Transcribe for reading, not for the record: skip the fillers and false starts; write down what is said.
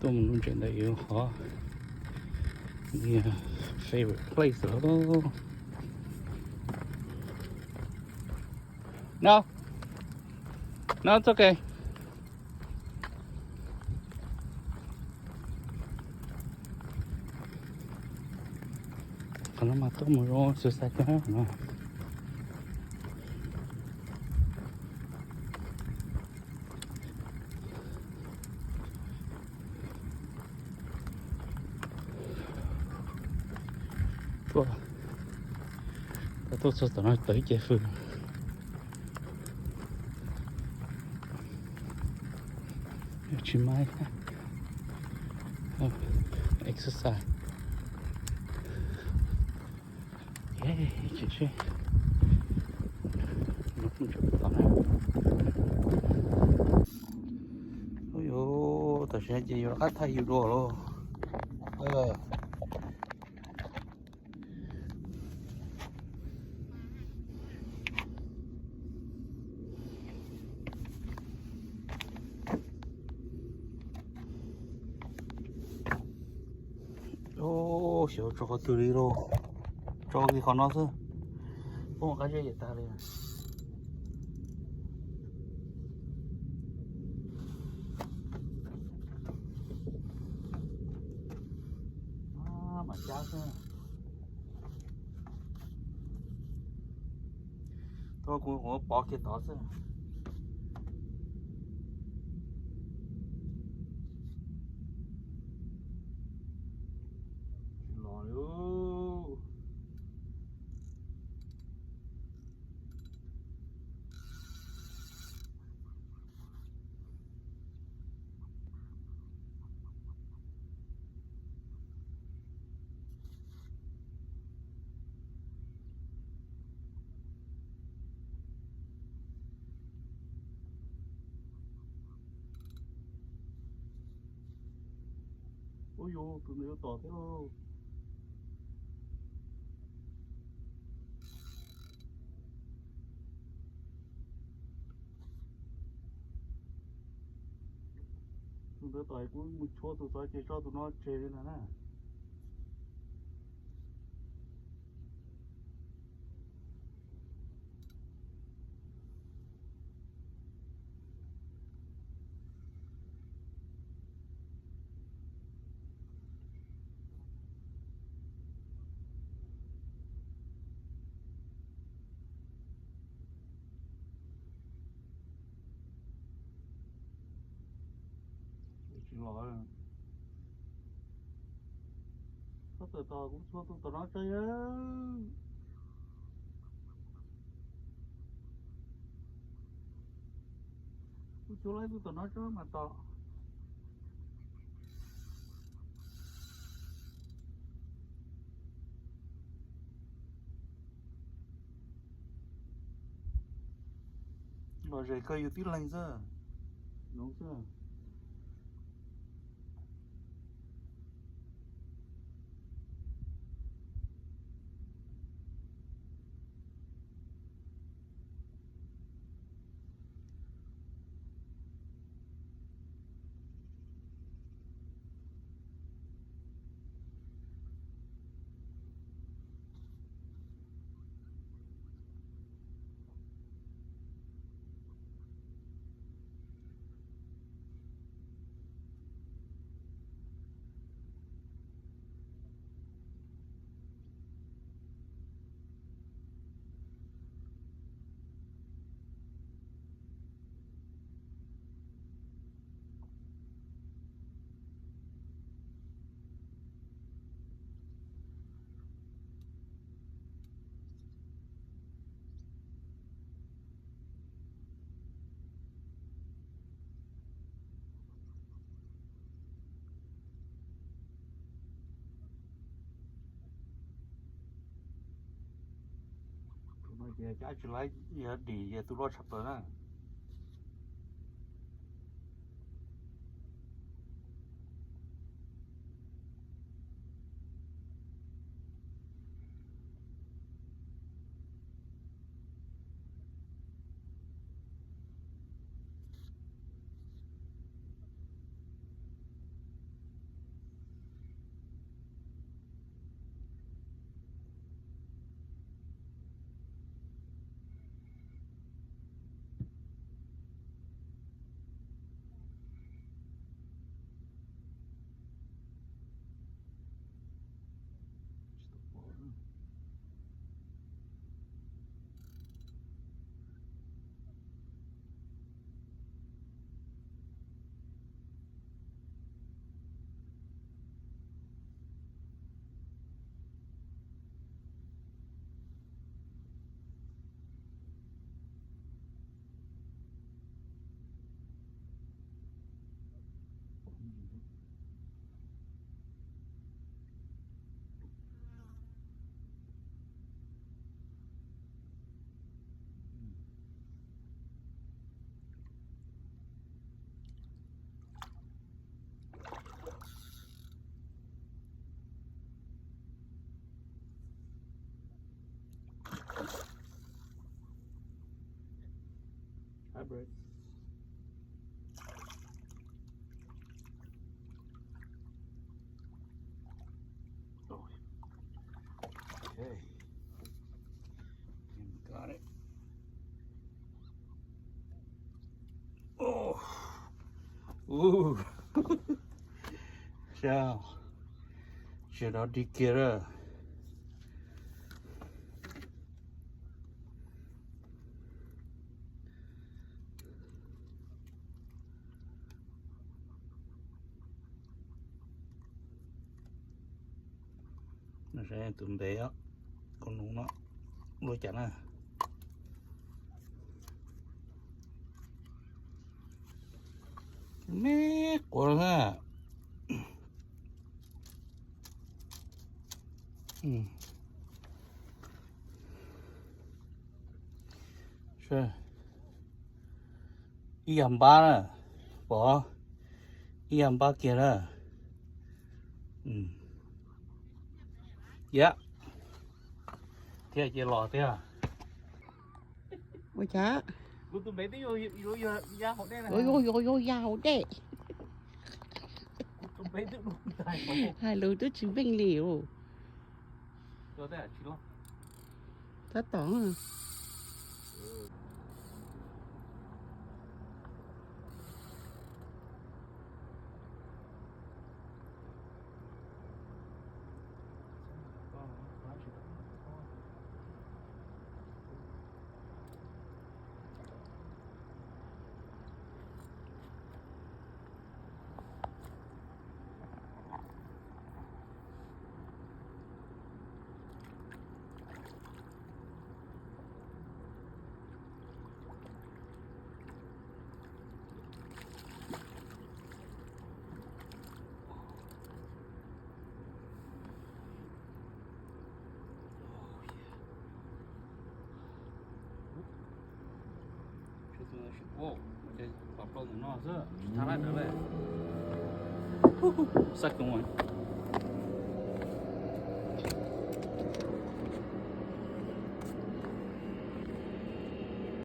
tôi muốn chuyện đấy họ yeah, favorite place đó. No, no, it's okay. Kalau mata murah susah kan? Tôi sao nói tới chế phương chỉ mai exercise yeah chị nó cũng chụp tao này ôi yo tao sẽ chỉ vô cắt thay đồ luôn ô hiểu cho có từ đi rồi cho cái con nó chứ không có cái gì ta đây mà cháo chứ tôi cũng có bỏ cái đó chứ lòi ơi ôi yo tụi nó tỏ thế đâu tụi nó tỏ cũng một chỗ tụi nó chơi cho tụi nó chơi lên nè chỉ lòi sao tụi tao cũng cho tụi nó chơi á chỗ lấy tụi nó cho mà tao rồi rễ cây tí lành ra đúng chưa tụi nó giờ chắc chỉ lấy giờ đi giờ tụi nó sắp tới nè hybrid. Oh, okay. Got it. Oh, ooh. Sao? Chuyện đó đi kia rồi. Nó sẽ tụm bé á, con nụ nó nuôi chắn à. Mẹ của nó à. Sao? Y hàm ba nè, bỏ y hàm ba kia nè. Dạ. Thế chị lò thế à? Ôi chá. Lúc tụi bé tí vô ra hộp đây này. Ôi giàu đấy. Tụi bé tí luôn tài có. Hai lối tôi chỉ bên liều. Rồi thế à chị lo. Thật tỏ à. Wow, cái bắp lô nó rất thà lại nữa đấy. Sạch đúng không?